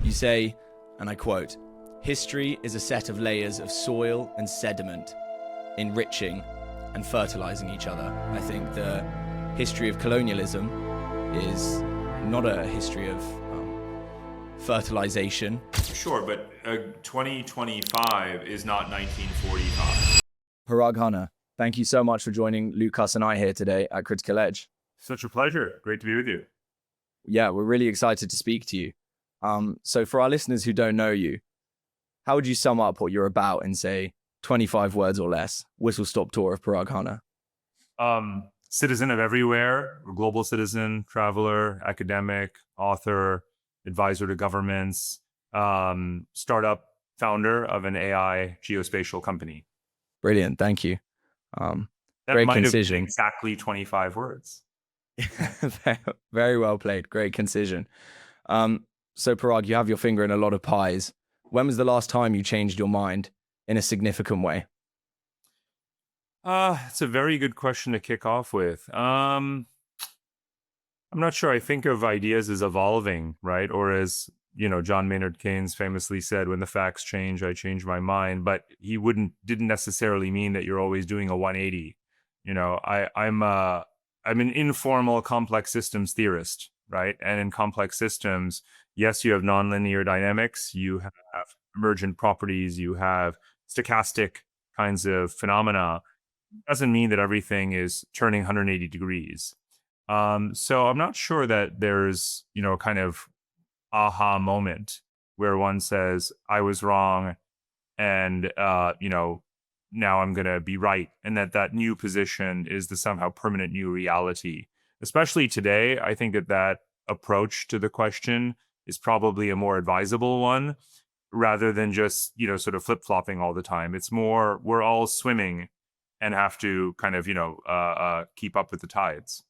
You say, and I quote, "History is a set of layers of soil and sediment, enriching and fertilizing each other." I think the history of colonialism is not a history of fertilization. Sure, but 2025 is not 1945. Parag Khanna, thank you so much for joining Lukas and I here today at Critical Edge. Such a pleasure. Great to be with you. Yeah, we're really excited to speak to you. So for our listeners who don't know you, how would you sum up what you're about in, say, 25 words or less? Whistle-stop tour of Parag Khanna. Citizen of everywhere, global citizen, traveler, academic, author, advisor to governments, startup founder of an AI geospatial company. Brilliant, thank you. That great might concision. have been exactly 25 words. Very well played. Great concision. So Parag, you have your finger in a lot of pies. When was the last time you changed your mind in a significant way? It's a very good question to kick off with. I'm not sure. I think of ideas as evolving, right? Or as, John Maynard Keynes famously said, when the facts change, I change my mind. But he didn't necessarily mean that you're always doing a 180. I'm an informal complex systems theorist, right? And in complex systems, yes, you have nonlinear dynamics, you have emergent properties, you have stochastic kinds of phenomena. Doesn't mean that everything is turning 180 degrees. So I'm not sure that there's, kind of aha moment where one says, I was wrong and, now I'm going to be right. And that new position is the somehow permanent new reality. Especially today, I think that approach to the question is probably a more advisable one rather than just, sort of flip-flopping all the time. It's more, we're all swimming and have to kind of, keep up with the tides.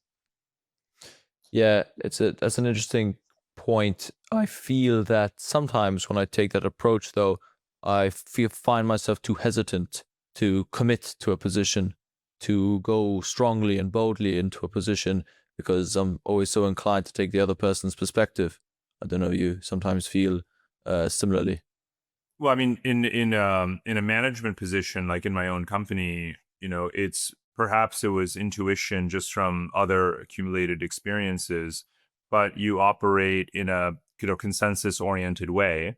Yeah, that's an interesting point. I feel that sometimes when I take that approach, though, I find myself too hesitant to commit to a position, to go strongly and boldly into a position, because I'm always so inclined to take the other person's perspective. I don't know, you sometimes feel similarly. Well, I mean, in a management position, like in my own company, perhaps it was intuition just from other accumulated experiences, but you operate in a consensus oriented way.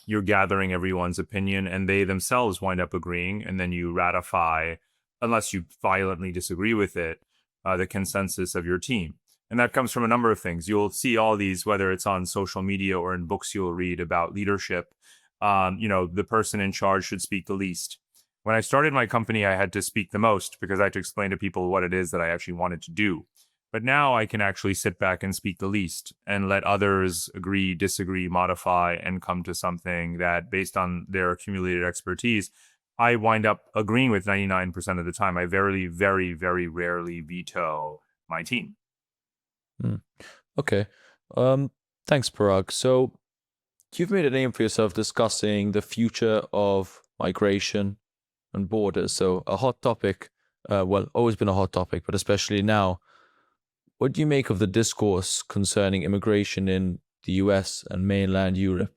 You're gathering everyone's opinion and they themselves wind up agreeing, and then you ratify, unless you violently disagree with it, the consensus of your team. And that comes from a number of things. You'll see all these, whether it's on social media or in books you'll read about leadership. The person in charge should speak the least. When I started my company, I had to speak the most because I had to explain to people what it is that I actually wanted to do. But now I can actually sit back and speak the least and let others agree, disagree, modify, and come to something that, based on their accumulated expertise, I wind up agreeing with 99% of the time. I very, very, very rarely veto my team. Okay. Thanks, Parag. So you've made a name for yourself discussing the future of migration and borders. So a hot topic, always been a hot topic, but especially now. What do you make of the discourse concerning immigration in the US and mainland Europe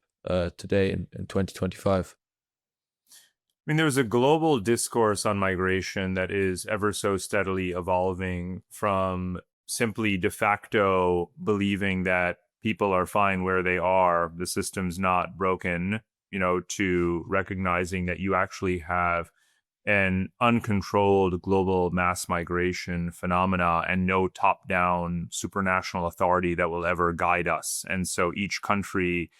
today in 2025? I mean, there's a global discourse on migration that is ever so steadily evolving from simply de facto believing that people are fine where they are, the system's not broken, to recognizing that you actually have an uncontrolled global mass migration phenomena and no top-down supranational authority that will ever guide us. And so each country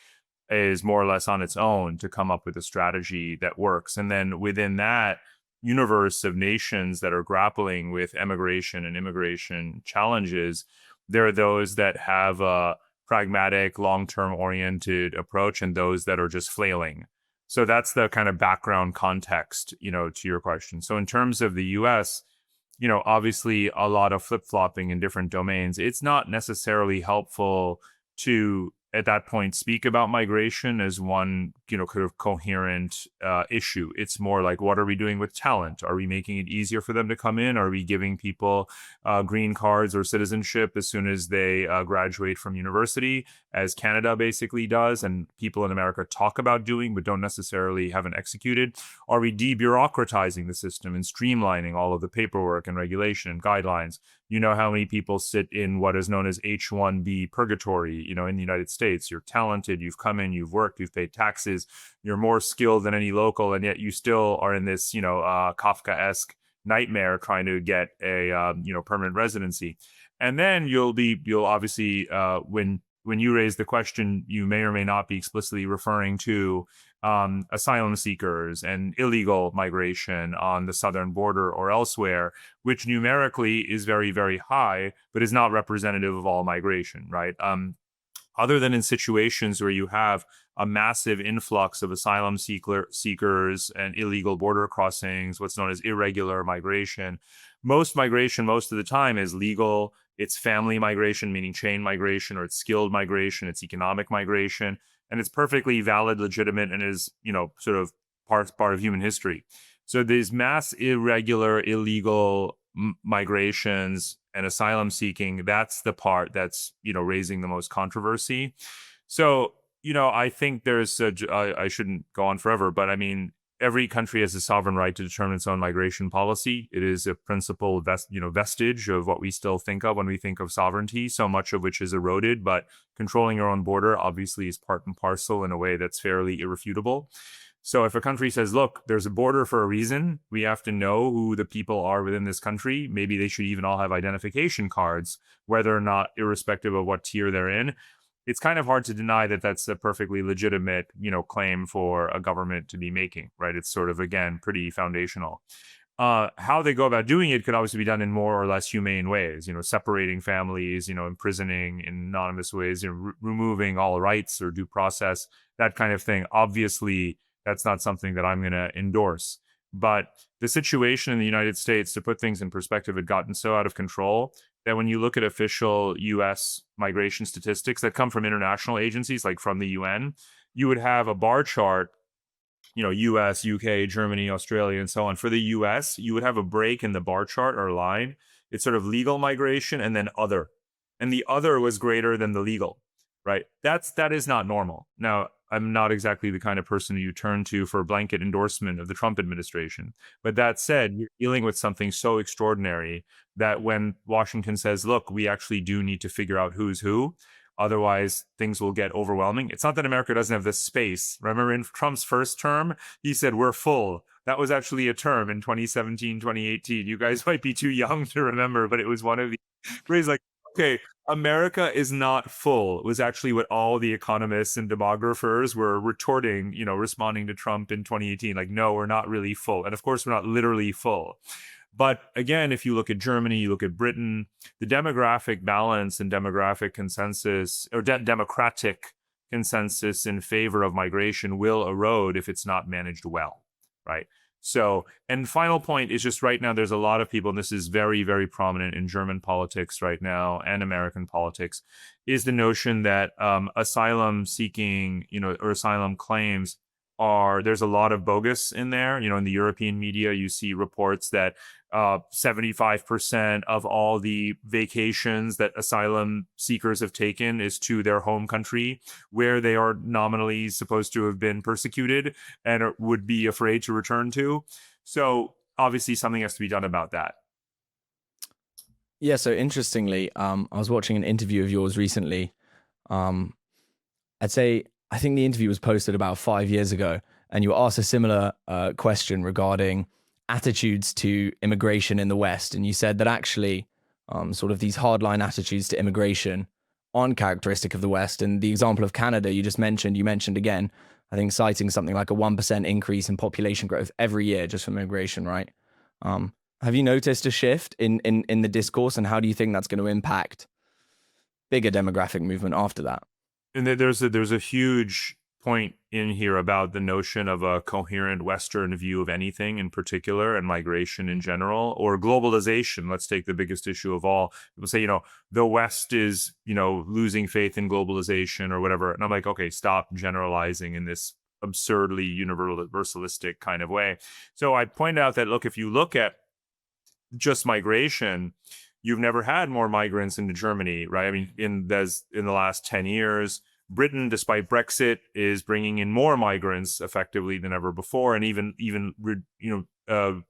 is more or less on its own to come up with a strategy that works. And then within that universe of nations that are grappling with emigration and immigration challenges, there are those that have a pragmatic, long-term oriented approach and those that are just flailing. So that's the kind of background context, to your question. So in terms of the US, obviously a lot of flip-flopping in different domains. It's not necessarily helpful to at that point speak about migration as one, kind of coherent issue. It's more like, what are we doing with talent? Are we making it easier for them to come in? Are we giving people green cards or citizenship as soon as they graduate from university, as Canada basically does, and people in America talk about doing but don't necessarily haven't executed? Are we debureaucratizing the system and streamlining all of the paperwork and regulation and guidelines? You know how many people sit in what is known as H-1B purgatory, in the United States. You're talented, you've come in, you've worked, you've paid taxes, you're more skilled than any local, and yet you still are in this, Kafka-esque nightmare trying to get a, permanent residency. And then you'll obviously, when you raise the question, you may or may not be explicitly referring to asylum seekers and illegal migration on the southern border or elsewhere, which numerically is very, very high, but is not representative of all migration, right? Other than in situations where you have a massive influx of asylum seekers and illegal border crossings, what's known as irregular migration, most migration, most of the time, is legal. It's family migration, meaning chain migration, or it's skilled migration, it's economic migration, and it's perfectly valid, legitimate, and is, sort of part of human history. So these mass irregular, illegal migrations and asylum seeking, that's the part that's, raising the most controversy. So, I think there's I shouldn't go on forever, but I mean, every country has a sovereign right to determine its own migration policy. It is a principal vestige of what we still think of when we think of sovereignty, so much of which is eroded, but controlling your own border obviously is part and parcel in a way that's fairly irrefutable. So if a country says, look, there's a border for a reason, we have to know who the people are within this country. Maybe they should even all have identification cards, whether or not, irrespective of what tier they're in. It's kind of hard to deny that that's a perfectly legitimate, claim for a government to be making, right? It's sort of, again, pretty foundational. How they go about doing it could obviously be done in more or less humane ways, separating families, imprisoning in anonymous ways, removing all rights or due process, that kind of thing. Obviously, that's not something that I'm going to endorse. But the situation in the United States, to put things in perspective, had gotten so out of control that when you look at official U.S. migration statistics that come from international agencies, like from the UN, you would have a bar chart, U.S., U.K., Germany, Australia, and so on. For the U.S., you would have a break in the bar chart or line. It's sort of legal migration and then other. And the other was greater than the legal, right? That is not normal. Now, I'm not exactly the kind of person you turn to for a blanket endorsement of the Trump administration. But that said, you're dealing with something so extraordinary that when Washington says, look, we actually do need to figure out who's who, otherwise things will get overwhelming. It's not that America doesn't have the space. Remember in Trump's first term, he said, we're full. That was actually a term in 2017, 2018. You guys might be too young to remember, but it was one of the where he's like, okay, America is not full. It was actually what all the economists and demographers were retorting, responding to Trump in 2018. Like, no, we're not really full. And of course, we're not literally full. But again, if you look at Germany, you look at Britain, the demographic balance and demographic consensus or democratic consensus in favor of migration will erode if it's not managed well, right? So, and final point is just right now, there's a lot of people, and this is very, very prominent in German politics right now and American politics, is the notion that asylum seeking, or asylum claims there's a lot of bogus in there. In the European media, you see reports that 75% of all the vacations that asylum seekers have taken is to their home country, where they are nominally supposed to have been persecuted and would be afraid to return to. So obviously something has to be done about that. Yeah, so interestingly, I was watching an interview of yours recently. I think the interview was posted about 5 years ago, and you were asked a similar question regarding attitudes to immigration in the West. And you said that actually sort of these hardline attitudes to immigration aren't characteristic of the West. And the example of Canada you mentioned again, I think citing something like a 1% increase in population growth every year just from immigration, right? Have you noticed a shift in the discourse, and how do you think that's going to impact bigger demographic movement after that? And there's a huge point in here about the notion of a coherent Western view of anything in particular and migration in general, or globalization. Let's take the biggest issue of all. People say, the West is, losing faith in globalization or whatever. And I'm like, okay, stop generalizing in this absurdly universalistic kind of way. So I point out that, look, if you look at just migration, you've never had more migrants into Germany, right? I mean, in the last 10 years, Britain, despite Brexit, is bringing in more migrants effectively than ever before, and even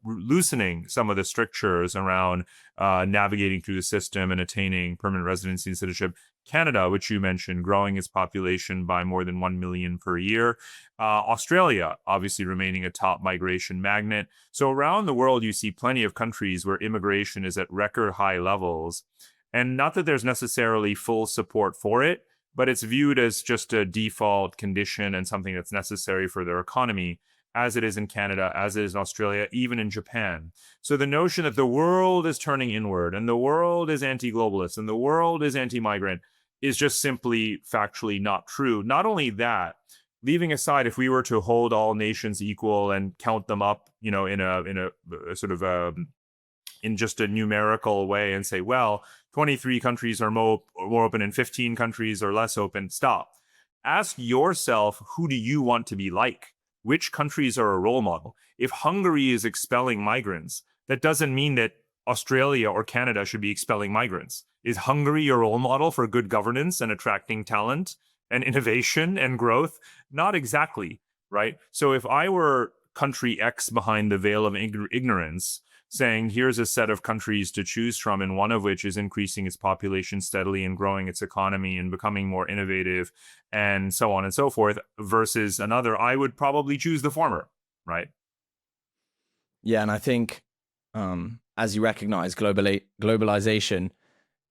loosening some of the strictures around navigating through the system and attaining permanent residency and citizenship. Canada, which you mentioned, growing its population by more than 1 million per year. Australia, obviously remaining a top migration magnet. So around the world, you see plenty of countries where immigration is at record high levels. And not that there's necessarily full support for it, but it's viewed as just a default condition and something that's necessary for their economy, as it is in Canada, as it is in Australia, even in Japan. So the notion that the world is turning inward and the world is anti-globalist and the world is anti-migrant is just simply factually not true. Not only that, leaving aside if we were to hold all nations equal and count them up, in a sort of in just a numerical way and say, well, 23 countries are more open and 15 countries are less open. Stop. Ask yourself, who do you want to be like? Which countries are a role model? If Hungary is expelling migrants, that doesn't mean that Australia or Canada should be expelling migrants. Is Hungary a role model for good governance and attracting talent and innovation and growth? Not exactly, right? So if I were country X behind the veil of ignorance, saying here's a set of countries to choose from, and one of which is increasing its population steadily and growing its economy and becoming more innovative and so on and so forth, versus another, I would probably choose the former, right? Yeah, and I think, as you recognize, globalization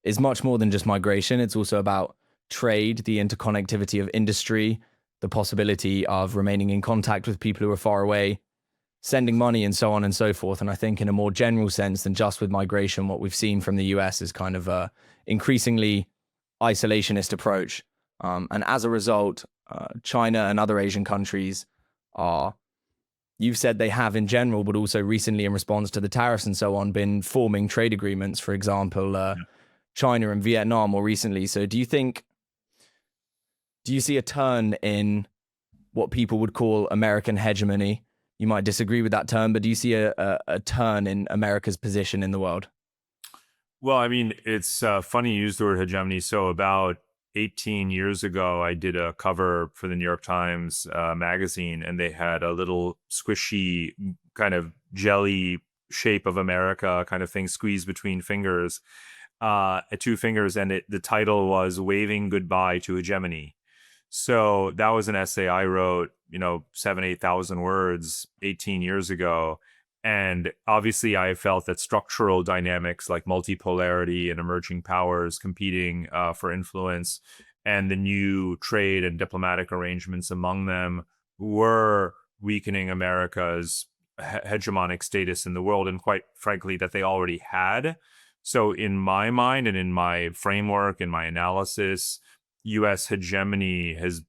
is much more than just migration. It's also about trade, the interconnectivity of industry, the possibility of remaining in contact with people who are far away, sending money, and so on and so forth. And I think in a more general sense than just with migration, what we've seen from the US is kind of a increasingly isolationist approach. And as a result, China and other Asian countries are, you've said they have in general, but also recently in response to the tariffs and so on, been forming trade agreements, for example, China and Vietnam more recently. So do you see a turn in what people would call American hegemony? You might disagree with that term, but do you see a turn in America's position in the world? Well, I mean, it's funny you use the word hegemony. So about 18 years ago, I did a cover for the New York Times magazine, and they had a little squishy kind of jelly shape of America kind of thing squeezed between fingers, 2 fingers, and the title was "Waving Goodbye to Hegemony." So that was an essay I wrote, 7,000-8,000 words 18 years ago. And obviously I felt that structural dynamics like multipolarity and emerging powers competing for influence and the new trade and diplomatic arrangements among them were weakening America's hegemonic status in the world, and quite frankly, that they already had. So in my mind and in my framework, in my analysis, U.S. hegemony has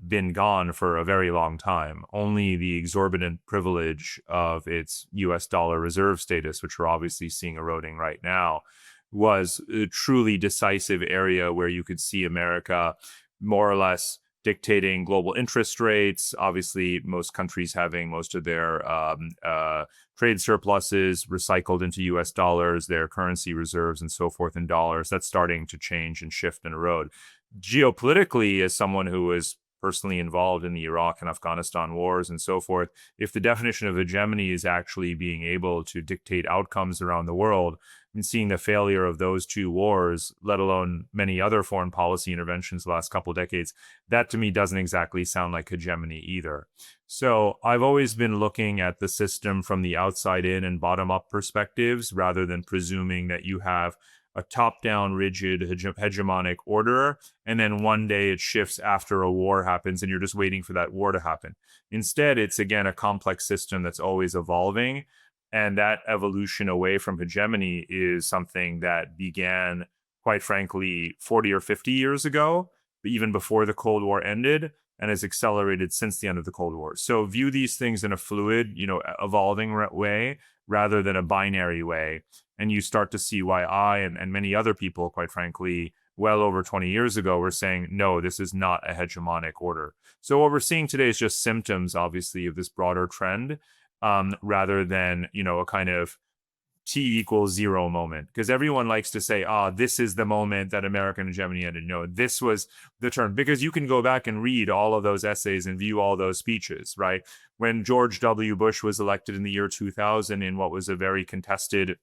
been gone for a very long time. Only the exorbitant privilege of its U.S. dollar reserve status, which we're obviously seeing eroding right now, was a truly decisive area where you could see America more or less dictating global interest rates. Obviously, most countries having most of their trade surpluses recycled into U.S. dollars, their currency reserves and so forth in dollars. That's starting to change and shift and erode. Geopolitically, as someone who was personally involved in the Iraq and Afghanistan wars and so forth, if the definition of hegemony is actually being able to dictate outcomes around the world, and seeing the failure of those 2 wars, let alone many other foreign policy interventions the last couple of decades, that to me doesn't exactly sound like hegemony either. So I've always been looking at the system from the outside in and bottom up perspectives, rather than presuming that you have a top-down, rigid, hegemonic order, and then one day it shifts after a war happens and you're just waiting for that war to happen. Instead, it's, again, a complex system that's always evolving, and that evolution away from hegemony is something that began, quite frankly, 40 or 50 years ago, even before the Cold War ended, and has accelerated since the end of the Cold War. So view these things in a fluid, evolving way rather than a binary way. And you start to see why I and many other people, quite frankly, well over 20 years ago, were saying, no, this is not a hegemonic order. So what we're seeing today is just symptoms, obviously, of this broader trend, rather than, a kind of T=0 moment, because everyone likes to say, this is the moment that American hegemony ended. No, this was the turn, because you can go back and read all of those essays and view all those speeches, right? When George W. Bush was elected in the year 2000 in what was a very contested,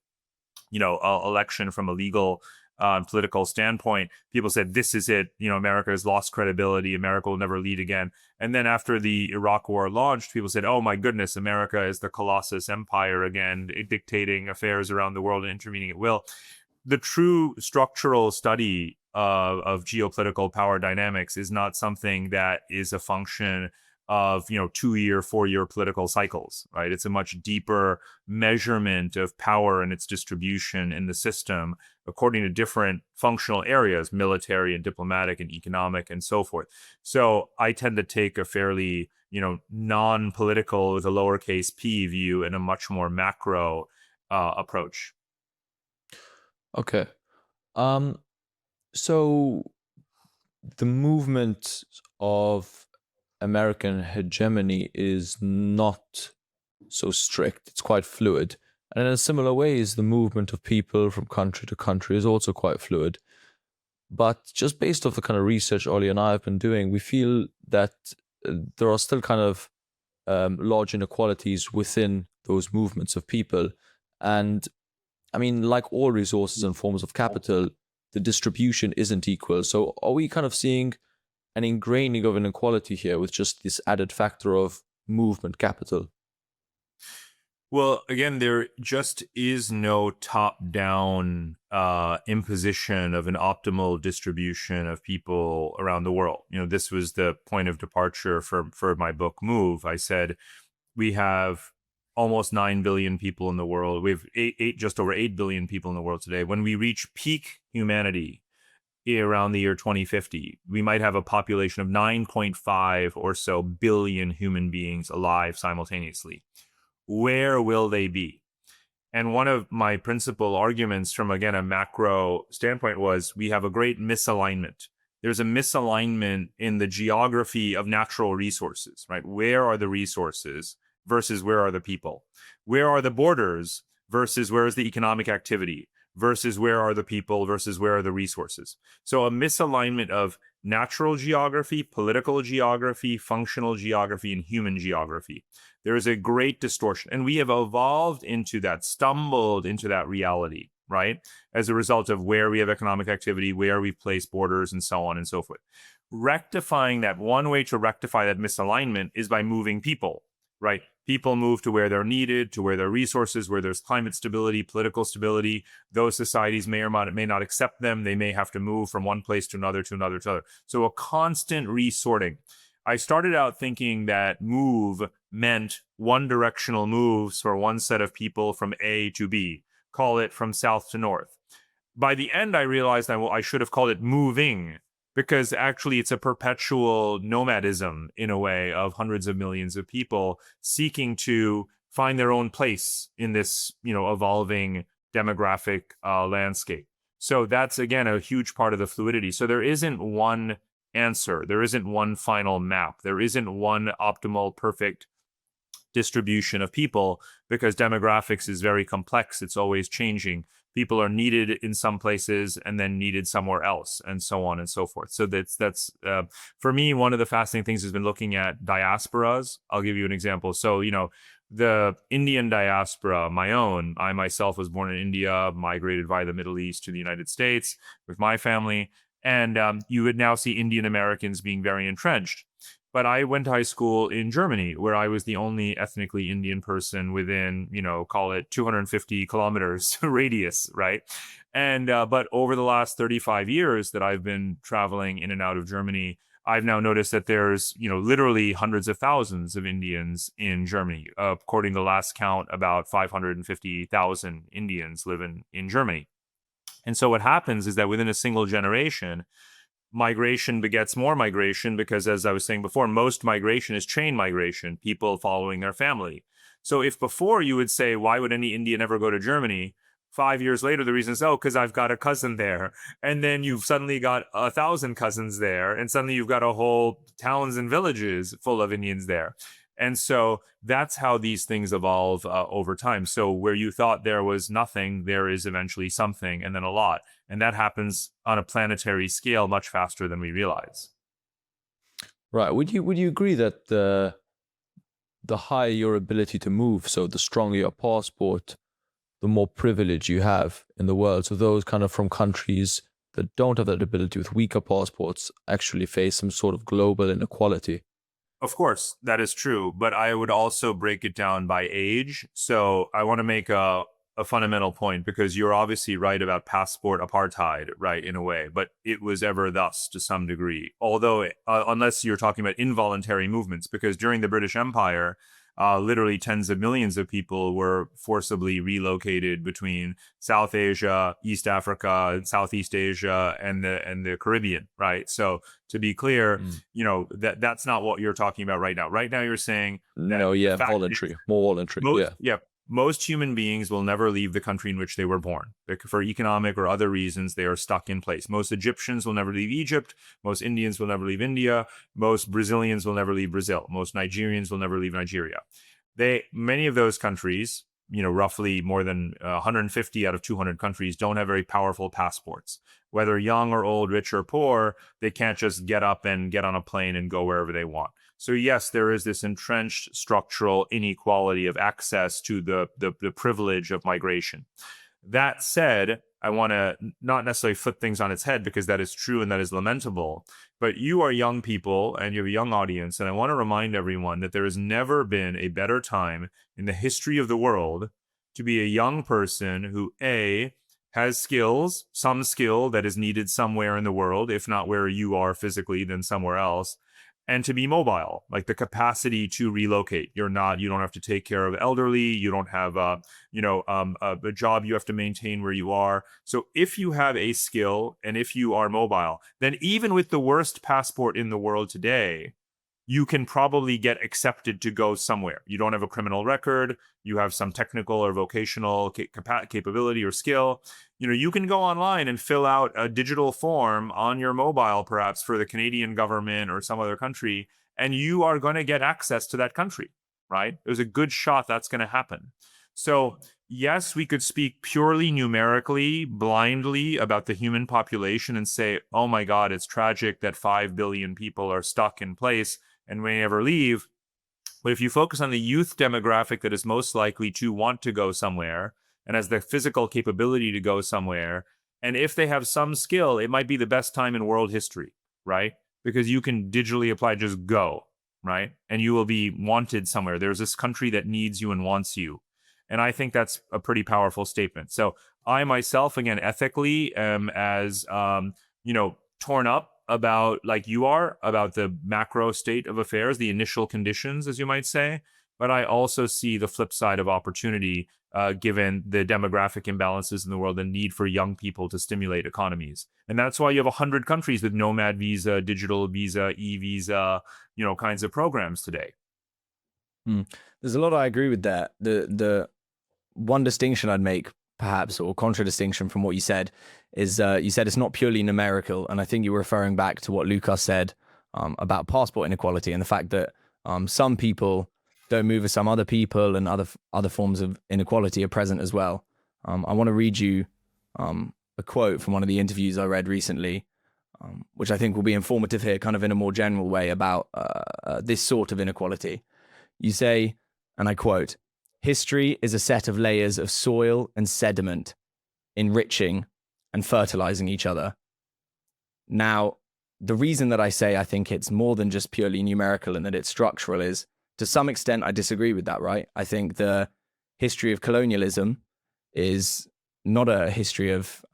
election from a legal political standpoint, people said, this is it. America has lost credibility. America will never lead again. And then after the Iraq War launched, people said, oh my goodness, America is the Colossus empire again, dictating affairs around the world and intervening at will. The true structural study of geopolitical power dynamics is not something that is a function of 2-year, 4-year political cycles, right? It's a much deeper measurement of power and its distribution in the system according to different functional areas, military and diplomatic and economic and so forth. So I tend to take a fairly non-political with a lowercase p view and a much more macro approach. Okay. So the movement of American hegemony is not so strict. It's quite fluid. And in a similar way, is the movement of people from country to country is also quite fluid. But just based off the kind of research Ollie and I have been doing, we feel that there are still kind of large inequalities within those movements of people. And I mean, like all resources and forms of capital, the distribution isn't equal. So are we kind of seeing an ingraining of inequality here with just this added factor of movement capital? Well, again, there just is no top-down imposition of an optimal distribution of people around the world. This was the point of departure for my book, Move. I said, we have almost 9 billion people in the world. We have just over 8 billion people in the world today. When we reach peak humanity around the year 2050, we might have a population of 9.5 or so billion human beings alive simultaneously. Where will they be? And one of my principal arguments from, again, a macro standpoint was we have a great misalignment. There's a misalignment in the geography of natural resources, right? Where are the resources versus where are the people? Where are the borders versus where is the economic activity? Versus where are the people versus where are the resources? So a misalignment of natural geography, political geography, functional geography, and human geography. There is a great distortion. And we have evolved into that, stumbled into that reality, right? As a result of where we have economic activity, where we've placed borders, and so on and so forth. Rectifying that, one way to rectify that misalignment is by moving people, right? People move to where they're needed, to where there are resources, where there's climate stability, political stability. Those societies may or may not accept them. They may have to move from one place to another, to another, to another. So a constant resorting. I started out thinking that move meant one directional moves for one set of people from A to B. Call it from south to north. By the end, I realized I should have called it moving, because actually it's a perpetual nomadism in a way of hundreds of millions of people seeking to find their own place in this, evolving demographic landscape. So that's, again, a huge part of the fluidity. So there isn't one answer. There isn't one final map. There isn't one optimal, perfect distribution of people, because demographics is very complex. It's always changing. People are needed in some places and then needed somewhere else, and so on and so forth. So that's for me, one of the fascinating things has been looking at diasporas. I'll give you an example. So, the Indian diaspora, I myself was born in India, migrated via the Middle East to the United States with my family. And you would now see Indian Americans being very entrenched. But I went to high school in Germany, where I was the only ethnically Indian person within, call it 250 kilometers radius, right? And but over the last 35 years that I've been traveling in and out of Germany, I've now noticed that there's, literally hundreds of thousands of Indians in Germany. According to the last count, about 550,000 Indians live in Germany. And so what happens is that within a single generation, migration begets more migration because, as I was saying before, most migration is chain migration, people following their family. So if before you would say, why would any Indian ever go to Germany? 5 years later, the reason is, oh, because I've got a cousin there. And then you've suddenly got 1,000 cousins there. And suddenly you've got a whole towns and villages full of Indians there. And so that's how these things evolve over time. So where you thought there was nothing, there is eventually something, and then a lot. And that happens on a planetary scale much faster than we realize. Right. Would you agree that the higher your ability to move, so the stronger your passport, the more privilege you have in the world? So those kind of from countries that don't have that ability with weaker passports actually face some sort of global inequality. Of course, that is true, but I would also break it down by age. So I want to make a fundamental point, because you're obviously right about passport apartheid, right, in a way, but it was ever thus to some degree. Although, unless you're talking about involuntary movements, because during the British Empire, literally tens of millions of people were forcibly relocated between South Asia, East Africa, Southeast Asia, and the Caribbean, right? So to be clear, that's not what you're talking about right now. Right now, you're saying that voluntary, more voluntary. Most human beings will never leave the country in which they were born. For economic or other reasons, they are stuck in place. Most Egyptians will never leave Egypt. Most Indians will never leave India. Most Brazilians will never leave Brazil. Most Nigerians will never leave Nigeria. Many of those countries, roughly more than 150 out of 200 countries, don't have very powerful passports. Whether young or old, rich or poor, they can't just get up and get on a plane and go wherever they want. So yes, there is this entrenched structural inequality of access to the privilege of migration. That said, I want to not necessarily flip things on its head, because that is true and that is lamentable. But you are young people and you have a young audience, and I want to remind everyone that there has never been a better time in the history of the world to be a young person who, A, has skills, some skill that is needed somewhere in the world, if not where you are physically, then somewhere else, and to be mobile, like the capacity to relocate. You don't have to take care of elderly. You don't have a job you have to maintain where you are. So if you have a skill and if you are mobile, then even with the worst passport in the world today, you can probably get accepted to go somewhere. You don't have a criminal record. You have some technical or vocational capability or skill. You can go online and fill out a digital form on your mobile, perhaps for the Canadian government or some other country, and you are going to get access to that country, right? There's a good shot that's going to happen. So yes, we could speak purely numerically, blindly about the human population and say, oh my God, it's tragic that 5 billion people are stuck in place and may never leave. But if you focus on the youth demographic that is most likely to want to go somewhere and has the physical capability to go somewhere, and if they have some skill, it might be the best time in world history, right? Because you can digitally apply, just go, right? And you will be wanted somewhere. There's this country that needs you and wants you. And I think that's a pretty powerful statement. So I myself, again, ethically am as, torn up about, like you are, about the macro state of affairs, the initial conditions, as you might say. But I also see the flip side of opportunity, given the demographic imbalances in the world and need for young people to stimulate economies. And that's why you have 100 countries with nomad visa, digital visa, e-visa, kinds of programs today. There's a lot I agree with that. The one distinction I'd make, perhaps, or contradistinction from what you said, is you said it's not purely numerical, and I think you were referring back to what Lukas said about passport inequality and the fact that some people don't move as some other people, and other forms of inequality are present as well. I want to read you a quote from one of the interviews I read recently, which I think will be informative here, kind of in a more general way about this sort of inequality. You say, and I quote, "History is a set of layers of soil and sediment, enriching and fertilizing each other." Now, the reason that I say I think it's more than just purely numerical and that it's structural is, to some extent, I disagree with that, right? I think the history of colonialism is not a history of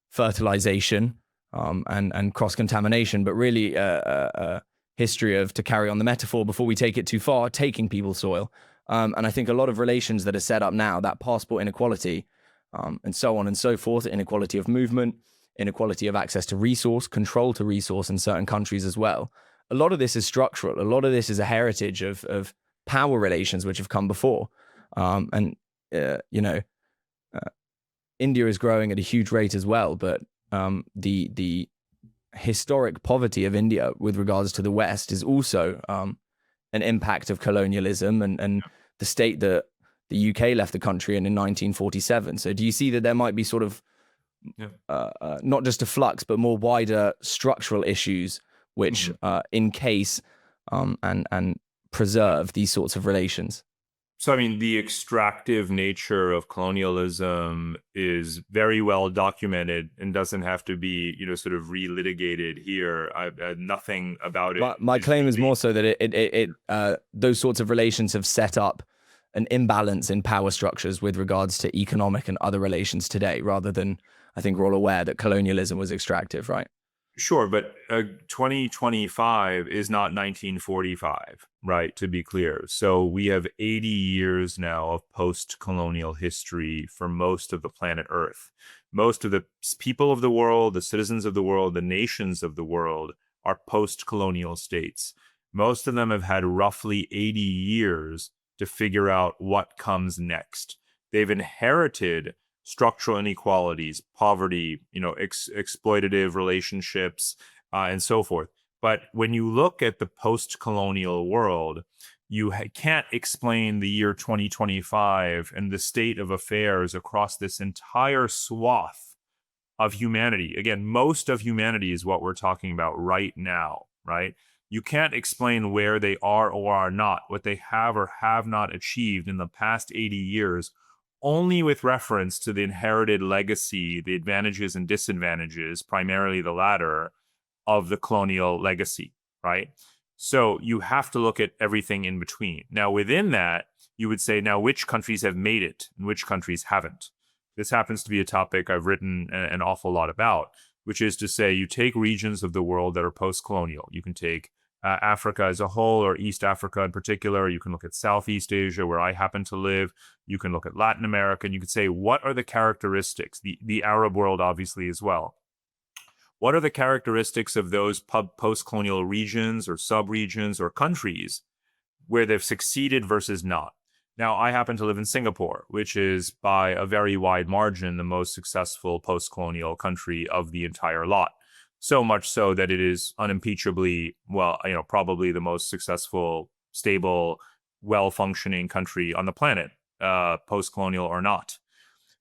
fertilization and cross-contamination, but really a history of, to carry on the metaphor before we take it too far, taking people's soil. And I think a lot of relations that are set up now, that passport inequality, and so on and so forth, inequality of movement, inequality of access to resource, control to resource in certain countries as well. A lot of this is structural. A lot of this is a heritage of power relations which have come before. India is growing at a huge rate as well, but the historic poverty of India with regards to the West is also an impact of colonialism and the state that the UK left the country in 1947. So do you see that there might be sort of not just a flux, but more wider structural issues which encase and preserve these sorts of relations? So, I mean, the extractive nature of colonialism is very well documented and doesn't have to be, sort of relitigated here. Nothing about it. My claim is more so that it those sorts of relations have set up an imbalance in power structures with regards to economic and other relations today, rather than, I think we're all aware that colonialism was extractive, right? Sure, but 2025 is not 1945, right, to be clear. So we have 80 years now of post-colonial history for most of the planet Earth. Most of the people of the world, the citizens of the world, the nations of the world are post-colonial states. Most of them have had roughly 80 years to figure out what comes next. They've inherited structural inequalities, poverty, exploitative relationships, and so forth. But when you look at the post-colonial world, you can't explain the year 2025 and the state of affairs across this entire swath of humanity. Again, most of humanity is what we're talking about right now, right? You can't explain where they are or are not, what they have or have not achieved in the past 80 years, only with reference to the inherited legacy, the advantages and disadvantages, primarily the latter, of the colonial legacy, right? So you have to look at everything in between. Now, within that, you would say, now, which countries have made it and which countries haven't? This happens to be a topic I've written an awful lot about, which is to say, you take regions of the world that are post-colonial. You can take Africa as a whole, or East Africa in particular. You can look at Southeast Asia, where I happen to live. You can look at Latin America, and you can say, what are the characteristics? The Arab world, obviously, as well. What are the characteristics of those post-colonial regions or sub-regions or countries where they've succeeded versus not? Now, I happen to live in Singapore, which is by a very wide margin the most successful post-colonial country of the entire lot. So much so that it is unimpeachably, probably the most successful, stable, well-functioning country on the planet, post-colonial or not.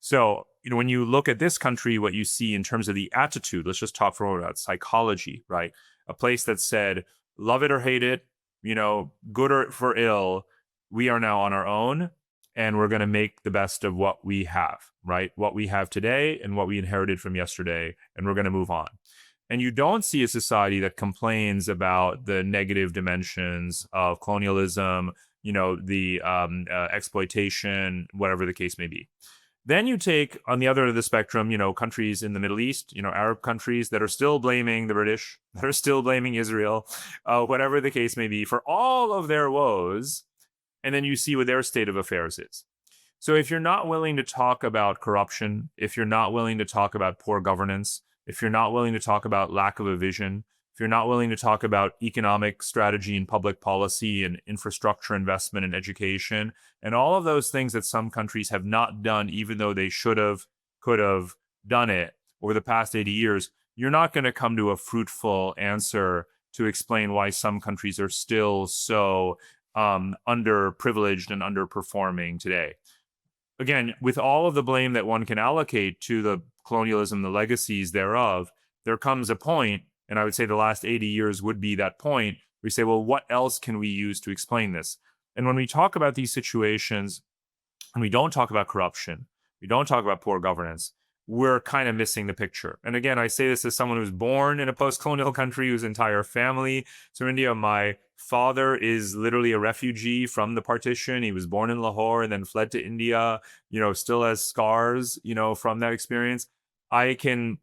So, when you look at this country, what you see in terms of the attitude, let's just talk for a moment about psychology, right? A place that said, love it or hate it, good or for ill, we are now on our own, and we're going to make the best of what we have, right? What we have today and what we inherited from yesterday, and we're going to move on. And you don't see a society that complains about the negative dimensions of colonialism, the exploitation, whatever the case may be. Then you take, on the other end of the spectrum, countries in the Middle East, Arab countries that are still blaming the British, that are still blaming Israel, whatever the case may be, for all of their woes. And then you see what their state of affairs is. So if you're not willing to talk about corruption, if you're not willing to talk about poor governance, if you're not willing to talk about lack of a vision, if you're not willing to talk about economic strategy and public policy and infrastructure investment and education, and all of those things that some countries have not done, even though they should have, could have done it over the past 80 years, you're not going to come to a fruitful answer to explain why some countries are still so underprivileged and underperforming today. Again, with all of the blame that one can allocate to the colonialism, the legacies thereof, there comes a point, and I would say the last 80 years would be that point, where we say, well, what else can we use to explain this? And when we talk about these situations, and we don't talk about corruption, we don't talk about poor governance, we're kind of missing the picture. And again, I say this as someone who's born in a post-colonial country, whose entire family is from India. My father is literally a refugee from the partition. He was born in Lahore and then fled to India, still has scars, from that experience. I can,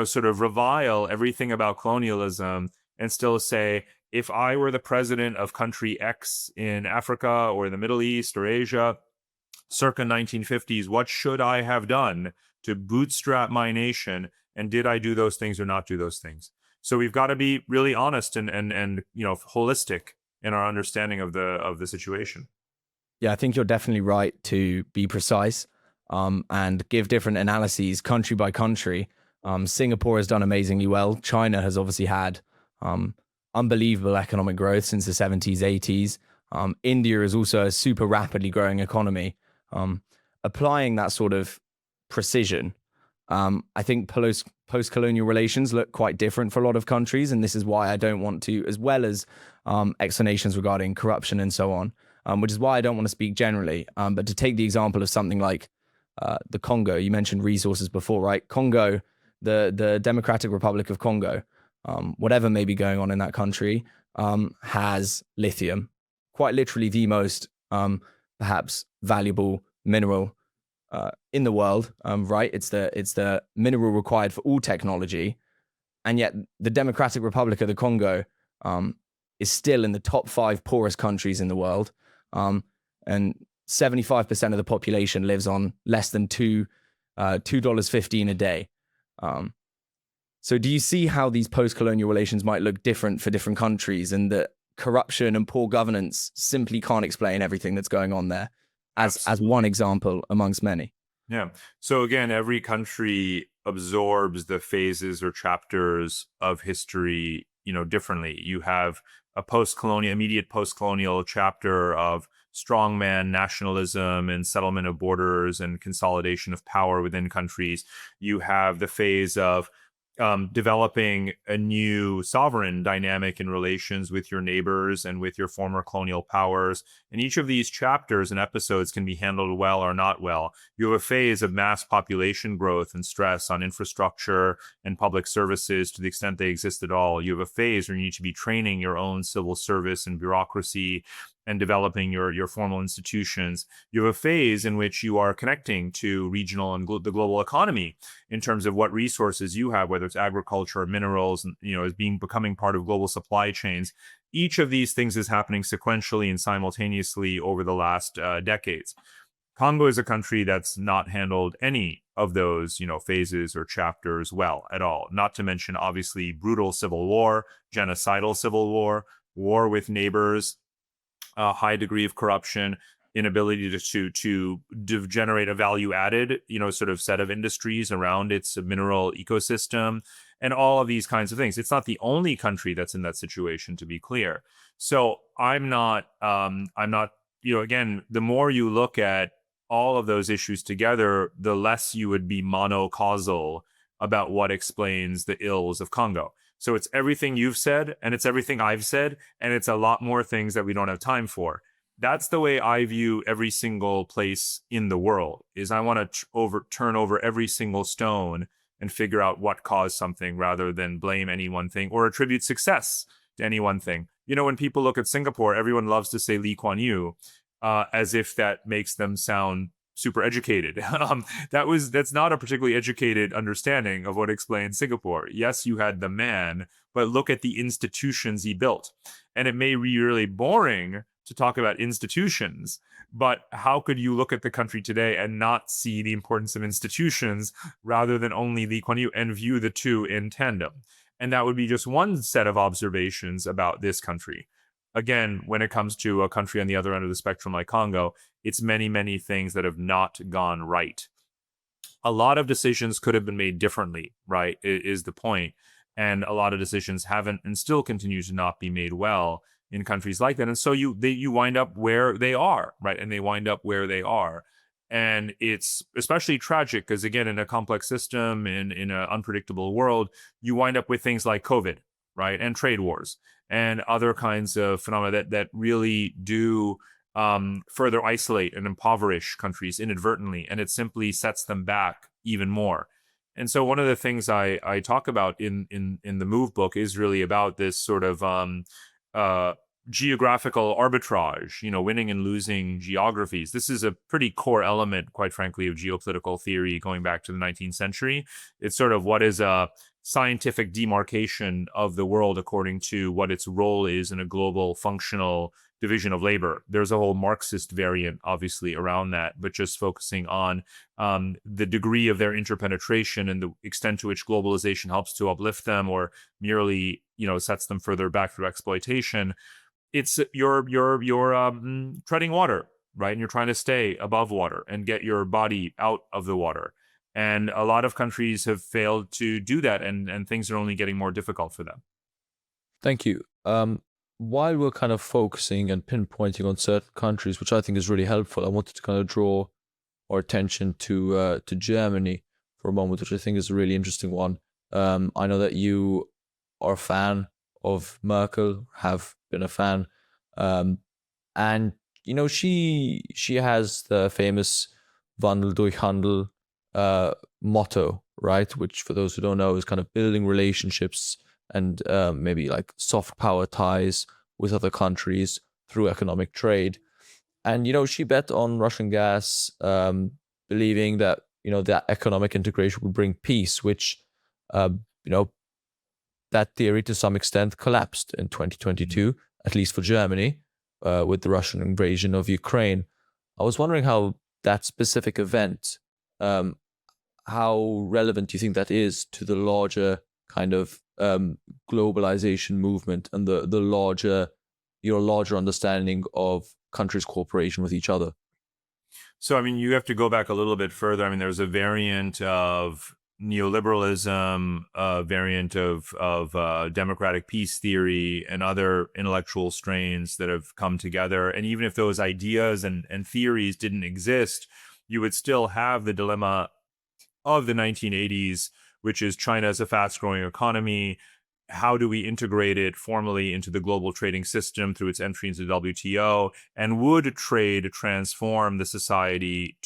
sort of revile everything about colonialism and still say, if I were the president of country X in Africa or the Middle East or Asia, circa 1950s, what should I have done to bootstrap my nation And did I do those things or not do those things? So we've got to be really honest and holistic in our understanding of the situation. Yeah, I think you're definitely right to be precise and give different analyses country by country. Singapore has done amazingly well. China has obviously had unbelievable economic growth since the 70s, 80s. India is also a super rapidly growing economy. Applying that sort of precision, I think post-colonial relations look quite different for a lot of countries, and this is why I don't want to, as well as explanations regarding corruption and so on, which is why I don't want to speak generally. But to take the example of something like the Congo, you mentioned resources before, right? Congo, the Democratic Republic of Congo, whatever may be going on in that country, has lithium, quite literally the most perhaps valuable mineral in the world, right? It's the mineral required for all technology, and yet the Democratic Republic of the Congo is still in the top 5 poorest countries in the world, and 75% of the population lives on less than $2.15 a day. So do you see how these post-colonial relations might look different for different countries, and that corruption and poor governance simply can't explain everything that's going on there, as one example amongst many? Yeah. So again, every country absorbs the phases or chapters of history, differently. You have a immediate post-colonial chapter of strongman nationalism and settlement of borders and consolidation of power within countries. You have the phase of developing a new sovereign dynamic in relations with your neighbors and with your former colonial powers. And each of these chapters and episodes can be handled well or not well. You have a phase of mass population growth and stress on infrastructure and public services to the extent they exist at all. You have a phase where you need to be training your own civil service and bureaucracy and developing your formal institutions. You have a phase in which you are connecting to regional and the global economy in terms of what resources you have, whether it's agriculture or minerals, as becoming part of global supply chains. Each of these things is happening sequentially and simultaneously over the last decades. Congo is a country that's not handled any of those, phases or chapters well at all. Not to mention, obviously, brutal civil war, genocidal civil war, war with neighbors, a high degree of corruption, inability to generate a value added, sort of set of industries around its mineral ecosystem, and all of these kinds of things. It's not the only country that's in that situation, to be clear. So I'm not, again, the more you look at all of those issues together, the less you would be monocausal about what explains the ills of Congo. So it's everything you've said, and it's everything I've said, and it's a lot more things that we don't have time for. That's the way I view every single place in the world, is I want to turn over every single stone and figure out what caused something rather than blame any one thing or attribute success to any one thing. When people look at Singapore, everyone loves to say Lee Kuan Yew, as if that makes them sound super educated. That's not a particularly educated understanding of what explains Singapore. Yes, you had the man, but look at the institutions he built. And it may be really boring to talk about institutions, but how could you look at the country today and not see the importance of institutions rather than only Lee Kuan Yew and view the two in tandem? And that would be just one set of observations about this country. Again, when it comes to a country on the other end of the spectrum like Congo, it's many, many things that have not gone right. A lot of decisions could have been made differently, right, is the point. And a lot of decisions haven't and still continue to not be made well in countries like that. And so you wind up where they are, right? And they wind up where they are. And it's especially tragic because, again, in a complex system, in an unpredictable world, you wind up with things like COVID, right? And trade wars and other kinds of phenomena that really do further isolate and impoverish countries inadvertently, and it simply sets them back even more. And so one of the things I talk about in the Move book is really about this sort of geographical arbitrage, winning and losing geographies. This is a pretty core element, quite frankly, of geopolitical theory going back to the 19th century. It's sort of what is a scientific demarcation of the world according to what its role is in a global functional division of labor. There's a whole Marxist variant, obviously, around that, but just focusing on the degree of their interpenetration and the extent to which globalization helps to uplift them or merely, sets them further back through exploitation. It's you're treading water, right? And you're trying to stay above water and get your body out of the water. And a lot of countries have failed to do that, and things are only getting more difficult for them. Thank you. While we're kind of focusing and pinpointing on certain countries, which I think is really helpful, I wanted to kind of draw our attention to Germany for a moment, which I think is a really interesting one. I know that you are a fan of Merkel, have been a fan, and she has the famous Wandel durch Handel motto, right? Which, for those who don't know, is kind of building relationships and maybe like soft power ties with other countries through economic trade. And she bet on Russian gas, believing that that economic integration would bring peace, which that theory to some extent collapsed in 2022, at least for Germany, with the Russian invasion of Ukraine. I was wondering how that specific event, how relevant do you think that is to the larger kind of globalization movement and your larger understanding of countries' cooperation with each other? So, you have to go back a little bit further. There's a variant of neoliberalism, a variant of democratic peace theory, and other intellectual strains that have come together. And even if those ideas and theories didn't exist, you would still have the dilemma of the 1980s, which is China as a fast-growing economy. How do we integrate it formally into the global trading system through its entry into the WTO? And would trade transform the society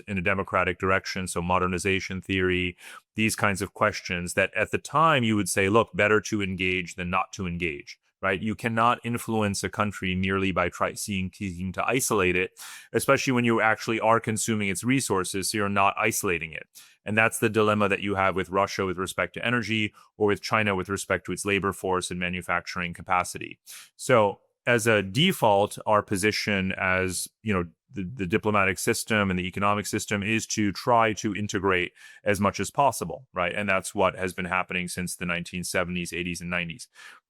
in a democratic direction? So modernization theory, these kinds of questions that at the time you would say, look, better to engage than not to engage, right? You cannot influence a country merely by seeking to isolate it, especially when you actually are consuming its resources, so you're not isolating it. And that's the dilemma that you have with Russia with respect to energy, or with China with respect to its labor force and manufacturing capacity. So as a default, our position as, the diplomatic system and the economic system is to try to integrate as much as possible, right? And that's what has been happening since the 1970s, 80s, and 90s.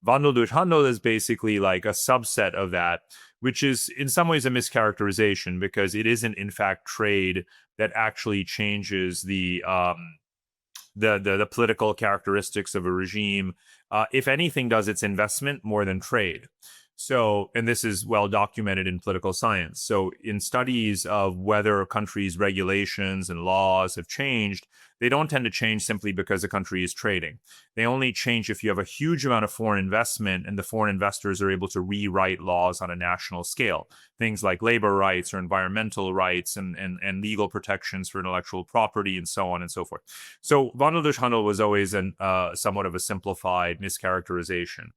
Wandel durch Handel is basically like a subset of that, which is in some ways a mischaracterization, because it isn't in fact trade that actually changes the political characteristics of a regime. If anything, does its investment more than trade. So, and this is well documented in political science. So in studies of whether a country's regulations and laws have changed, they don't tend to change simply because a country is trading. They only change if you have a huge amount of foreign investment and the foreign investors are able to rewrite laws on a national scale. Things like labor rights or environmental rights and legal protections for intellectual property and so on and so forth. So Wandel durch Handel was always somewhat of a simplified mischaracterization.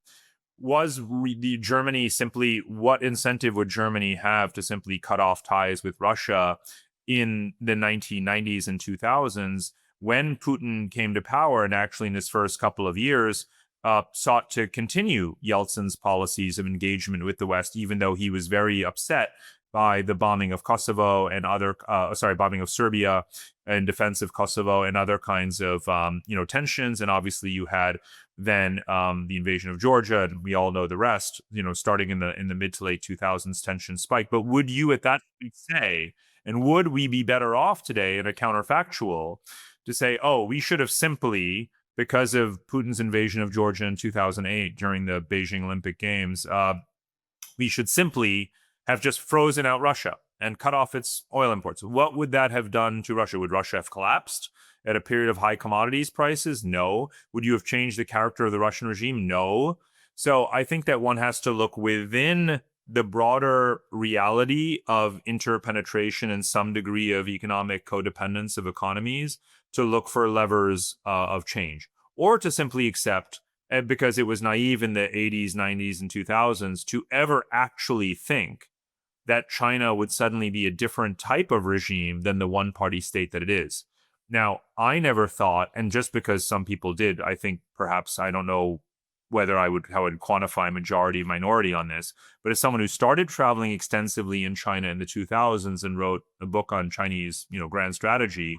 Was the Germany simply, what incentive would Germany have to simply cut off ties with Russia in the 1990s and 2000s when Putin came to power and actually in his first couple of years sought to continue Yeltsin's policies of engagement with the West, even though he was very upset by the bombing of Kosovo and bombing of Serbia in defense of Kosovo and other kinds of, tensions. And obviously you had then the invasion of Georgia, and we all know the rest, starting in the mid to late 2000s, tension spike. But would you at that point say, and would we be better off today in a counterfactual to say, oh, we should have simply, because of Putin's invasion of Georgia in 2008 during the Beijing Olympic Games, we should simply have just frozen out Russia and cut off its oil imports? What would that have done to Russia? Would Russia have collapsed at a period of high commodities prices? No. Would you have changed the character of the Russian regime? No. So I think that one has to look within the broader reality of interpenetration and some degree of economic codependence of economies to look for levers of change, or to simply accept, because it was naive in the 80s, 90s, and 2000s to ever actually think that China would suddenly be a different type of regime than the one-party state that it is. Now, I never thought, and just because some people did, I think perhaps, I don't know whether how I would quantify majority minority on this, but as someone who started traveling extensively in China in the 2000s and wrote a book on Chinese, grand strategy,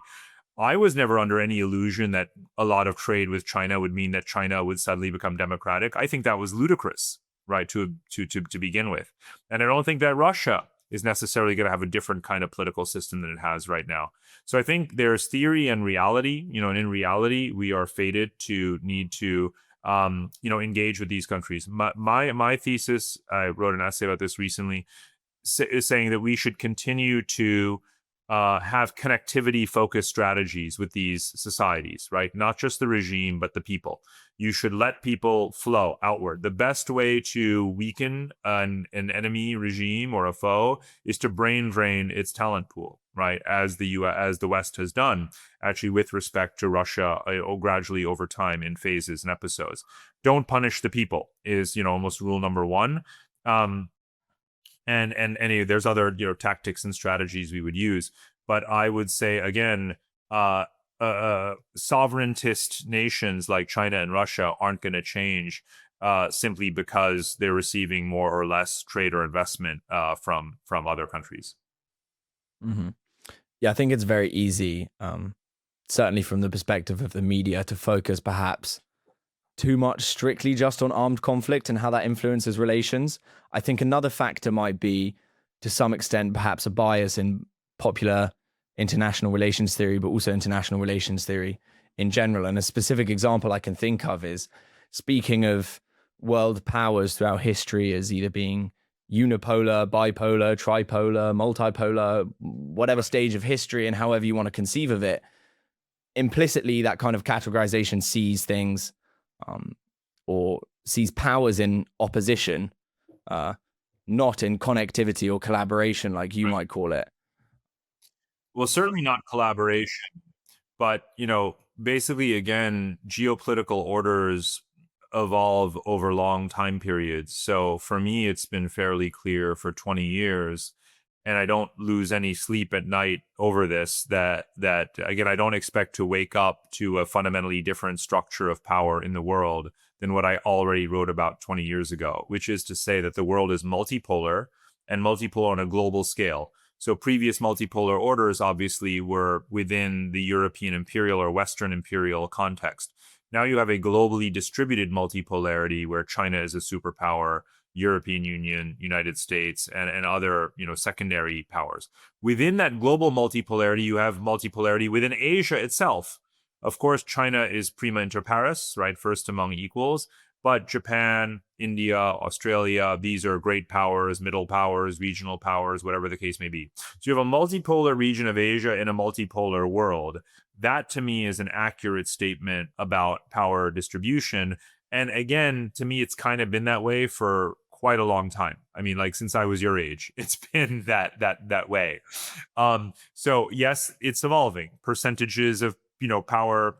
I was never under any illusion that a lot of trade with China would mean that China would suddenly become democratic. I think that was ludicrous, right, to begin with. And I don't think that Russia is necessarily going to have a different kind of political system than it has right now. So I think there's theory and reality, and in reality, we are fated to need to engage with these countries. My thesis, I wrote an essay about this recently, is saying that we should continue to have connectivity-focused strategies with these societies, right? Not just the regime, but the people. You should let people flow outward. The best way to weaken an enemy regime or a foe is to brain drain its talent pool, right? As the West has done, actually, with respect to Russia, gradually over time in phases and episodes. Don't punish the people is, almost rule number one. And there's other tactics and strategies we would use, but I would say again, sovereigntist nations like China and Russia aren't going to change simply because they're receiving more or less trade or investment from other countries. Mm-hmm. Yeah, I think it's very easy, certainly from the perspective of the media, to focus perhaps too much strictly just on armed conflict and how that influences relations. I think another factor might be, to some extent, perhaps a bias in popular international relations theory, but also international relations theory in general. And a specific example I can think of is, speaking of world powers throughout history as either being unipolar, bipolar, tripolar, multipolar, whatever stage of history and however you want to conceive of it, implicitly that kind of categorization sees things or sees powers in opposition, not in connectivity or collaboration, like you might call it. Well, certainly not collaboration, but, basically, again, geopolitical orders evolve over long time periods. So for me, it's been fairly clear for 20 years, and I don't lose any sleep at night over this, that again, I don't expect to wake up to a fundamentally different structure of power in the world than what I already wrote about 20 years ago, which is to say that the world is multipolar, and multipolar on a global scale. So previous multipolar orders obviously were within the European imperial or Western imperial context. Now you have a globally distributed multipolarity where China is a superpower, European Union, United States, and other, secondary powers. Within that global multipolarity, you have multipolarity within Asia itself. Of course, China is prima inter pares, right? First among equals. But Japan, India, Australia, these are great powers, middle powers, regional powers, whatever the case may be. So you have a multipolar region of Asia in a multipolar world. That, to me, is an accurate statement about power distribution. And again, to me, it's kind of been that way for quite a long time. I mean, like, since I was your age, it's been that way. So yes, it's evolving. Percentages of, power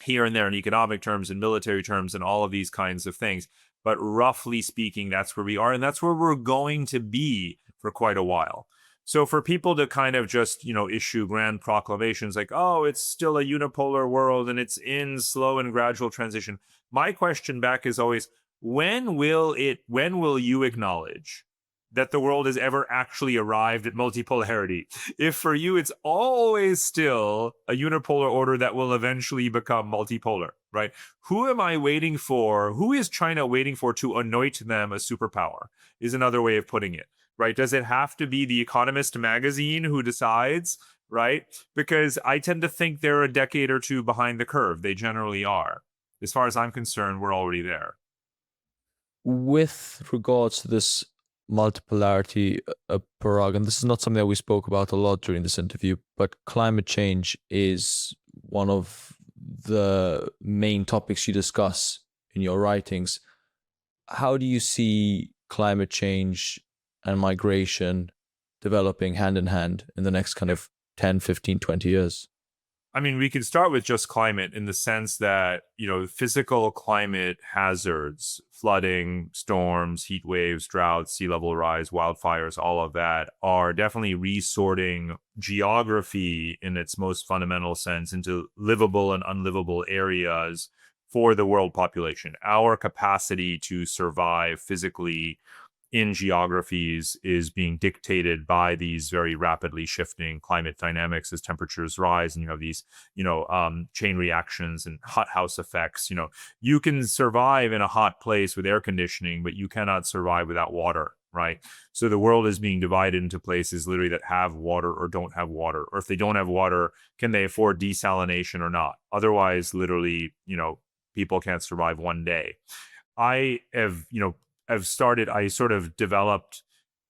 here and there in economic terms and military terms and all of these kinds of things. But roughly speaking, that's where we are, and that's where we're going to be for quite a while. So for people to kind of just, issue grand proclamations like, oh, it's still a unipolar world and it's in slow and gradual transition, my question back is always, when will you acknowledge that the world has ever actually arrived at multipolarity? If for you it's always still a unipolar order that will eventually become multipolar, right? Who am I waiting for? Who is China waiting for to anoint them a superpower, is another way of putting it, right? Does it have to be The Economist magazine who decides, right? Because I tend to think they're a decade or two behind the curve. They generally are. As far as I'm concerned, we're already there. With regards to this multipolarity, Parag, and this is not something that we spoke about a lot during this interview, but climate change is one of the main topics you discuss in your writings. How do you see climate change and migration developing hand in hand in the next kind of 10, 15, 20 years? I mean, we can start with just climate in the sense that, physical climate hazards, flooding, storms, heat waves, droughts, sea level rise, wildfires, all of that are definitely resorting geography in its most fundamental sense into livable and unlivable areas for the world population. Our capacity to survive physically in geographies is being dictated by these very rapidly shifting climate dynamics as temperatures rise, and you have these, chain reactions and hothouse effects. You can survive in a hot place with air conditioning, but you cannot survive without water, right? So the world is being divided into places literally that have water or don't have water, or if they don't have water, can they afford desalination or not? Otherwise, literally, people can't survive one day. I sort of developed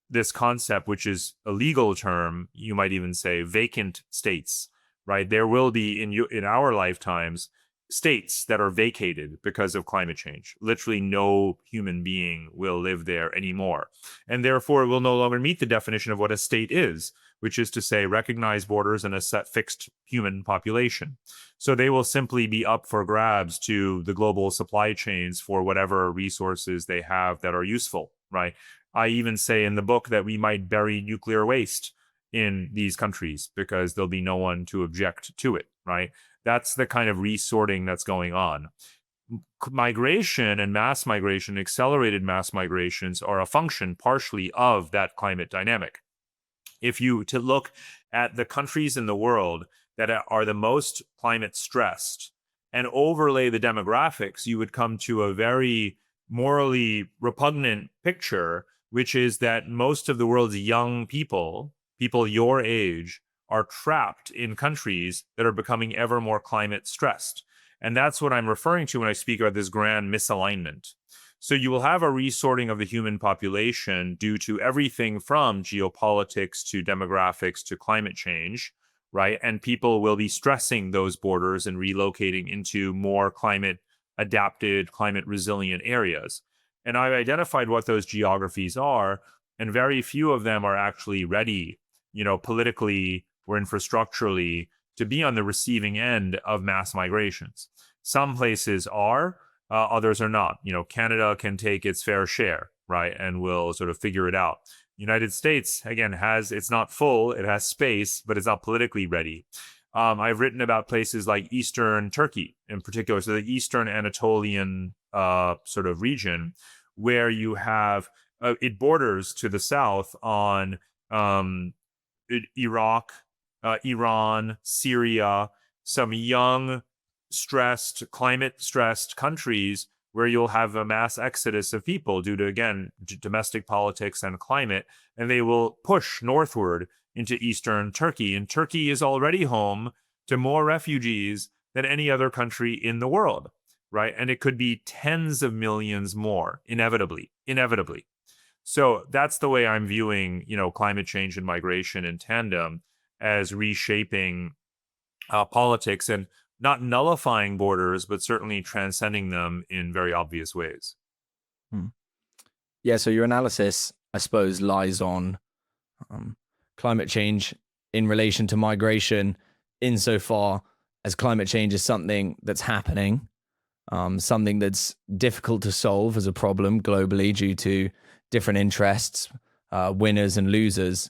this concept, which is a legal term, you might even say vacant states, right? There will be in our lifetimes states that are vacated because of climate change. Literally no human being will live there anymore. And therefore it will no longer meet the definition of what a state is, which is to say recognized borders and a set fixed human population. So they will simply be up for grabs to the global supply chains for whatever resources they have that are useful, right? I even say in the book that we might bury nuclear waste in these countries because there'll be no one to object to it, right? That's the kind of resorting that's going on. Migration and mass migration, accelerated mass migrations, are a function partially of that climate dynamic. If you to look at the countries in the world that are the most climate stressed and overlay the demographics, you would come to a very morally repugnant picture, which is that most of the world's young people your age, are trapped in countries that are becoming ever more climate stressed. And that's what I'm referring to when I speak about this grand misalignment. So you will have a resorting of the human population due to everything from geopolitics to demographics to climate change, right? And people will be stressing those borders and relocating into more climate adapted, climate resilient areas. And I've identified what those geographies are, and very few of them are actually ready, politically or infrastructurally, to be on the receiving end of mass migrations. Some places are, others are not. Canada can take its fair share, right, and will sort of figure it out. United States, again, it's not full, it has space, but it's not politically ready. I've written about places like Eastern Turkey in particular, so the Eastern Anatolian sort of region, where you have, it borders to the south on Iraq, Iran, Syria, some young, climate-stressed countries where you'll have a mass exodus of people due to, again, domestic politics and climate, and they will push northward into eastern Turkey. And Turkey is already home to more refugees than any other country in the world, right? And it could be tens of millions more, inevitably. So that's the way I'm viewing, climate change and migration in tandem, as reshaping politics and not nullifying borders, but certainly transcending them in very obvious ways. Yeah, so your analysis, I suppose, lies on climate change in relation to migration, insofar as climate change is something that's happening, something that's difficult to solve as a problem globally due to different interests, winners and losers.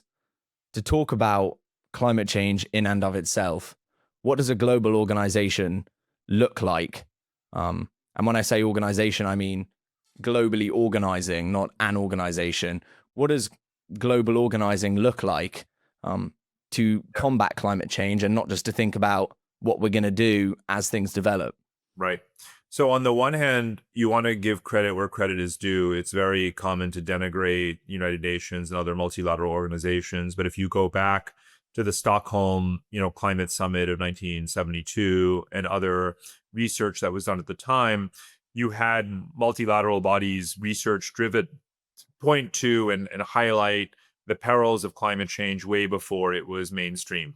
To talk about climate change in and of itself, what does a global organization look like? And when I say organization, I mean globally organizing, not an organization. What does global organizing look like to combat climate change, and not just to think about what we're going to do as things develop? Right. So on the one hand, you want to give credit where credit is due. It's very common to denigrate United Nations and other multilateral organizations. But if you go back to the Stockholm, Climate Summit of 1972 and other research that was done at the time, you had multilateral bodies, research-driven, point to and highlight the perils of climate change way before it was mainstream.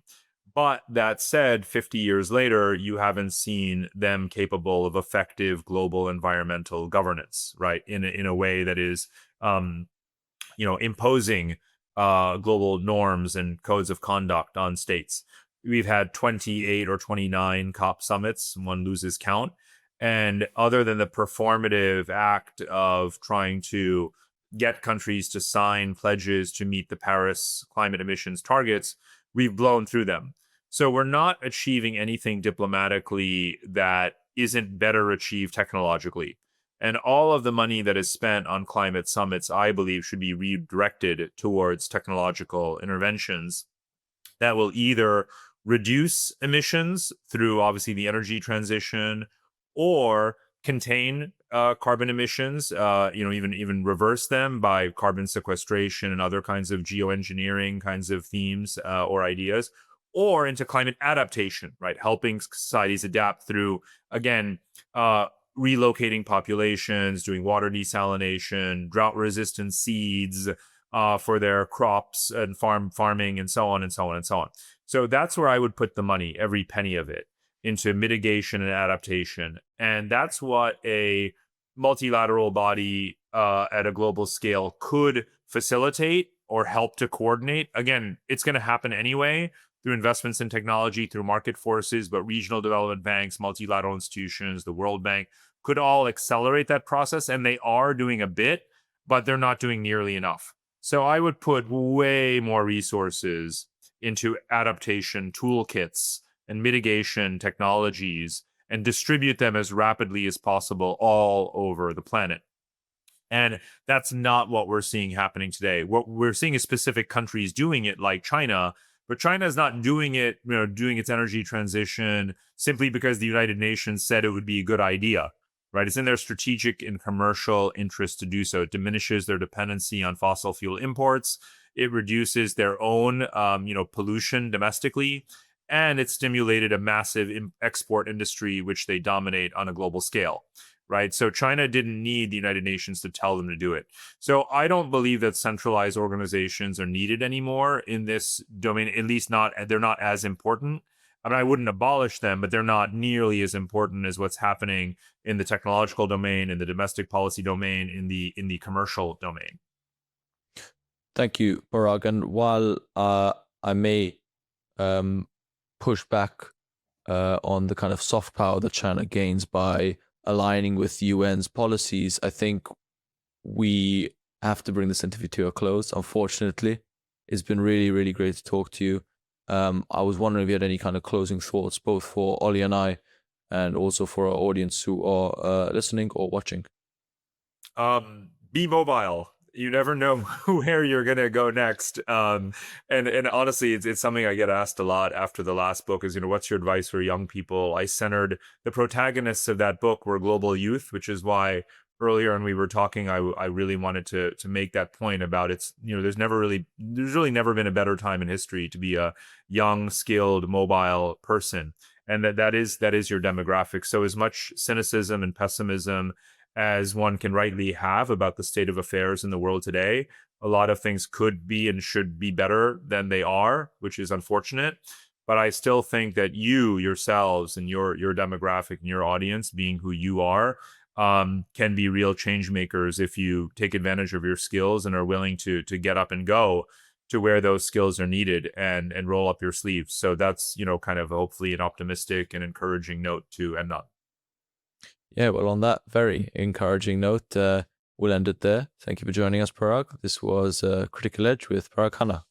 But that said, 50 years later, you haven't seen them capable of effective global environmental governance, right? In a way that is, imposing global norms and codes of conduct on states. we've had 28 or 29 COP summits. One loses count. And other than the performative act of trying to get countries to sign pledges to meet the Paris climate emissions targets, we've blown through them. So we're not achieving anything diplomatically that isn't better achieved technologically. And all of the money that is spent on climate summits, I believe, should be redirected towards technological interventions that will either reduce emissions through obviously the energy transition, or contain carbon emissions, even reverse them by carbon sequestration and other kinds of geoengineering kinds of themes or ideas, or into climate adaptation, right? Helping societies adapt through, again, relocating populations, doing water desalination, drought-resistant seeds for their crops and farming, and so on and so on and so on. So that's where I would put the money, every penny of it, into mitigation and adaptation. And that's what a multilateral body at a global scale could facilitate or help to coordinate. Again, it's going to happen anyway through investments in technology, through market forces, but regional development banks, multilateral institutions, the World Bank could all accelerate that process. And they are doing a bit, but they're not doing nearly enough. So I would put way more resources into adaptation toolkits and mitigation technologies and distribute them as rapidly as possible all over the planet. And that's not what we're seeing happening today. What we're seeing is specific countries doing it, like China, but China is not doing it, doing its energy transition simply because the United Nations said it would be a good idea, right? It's in their strategic and commercial interest to do so. It diminishes their dependency on fossil fuel imports. It reduces their own, pollution domestically, and it stimulated a massive export industry, which they dominate on a global scale, right? So China didn't need the United Nations to tell them to do it. So I don't believe that centralized organizations are needed anymore in this domain, at least they're not as important. I mean, I wouldn't abolish them, but they're not nearly as important as what's happening in the technological domain, in the domestic policy domain, in the commercial domain. Thank you, Parag. And while I may push back on the kind of soft power that China gains by aligning with UN's policies, I think we have to bring this interview to a close. Unfortunately, it's been really, really great to talk to you. I was wondering if you had any kind of closing thoughts, both for Ollie and I, and also for our audience who are listening or watching. Be mobile. You never know where you're gonna go next. And honestly, it's something I get asked a lot after the last book is, what's your advice for young people? I centered the protagonists of that book were global youth, which is why earlier when we were talking, I really wanted to make that point about there's really never been a better time in history to be a young, skilled, mobile person. And that is your demographic. So as much cynicism and pessimism as one can rightly have about the state of affairs in the world today, a lot of things could be and should be better than they are, which is unfortunate. But I still think that you yourselves and your demographic and your audience, being who you are, can be real change makers if you take advantage of your skills and are willing to get up and go to where those skills are needed and roll up your sleeves. So that's, kind of hopefully an optimistic and encouraging note to end on. Yeah, well, on that very encouraging note, we'll end it there. Thank you for joining us, Parag. This was Critical Edge with Parag Khanna.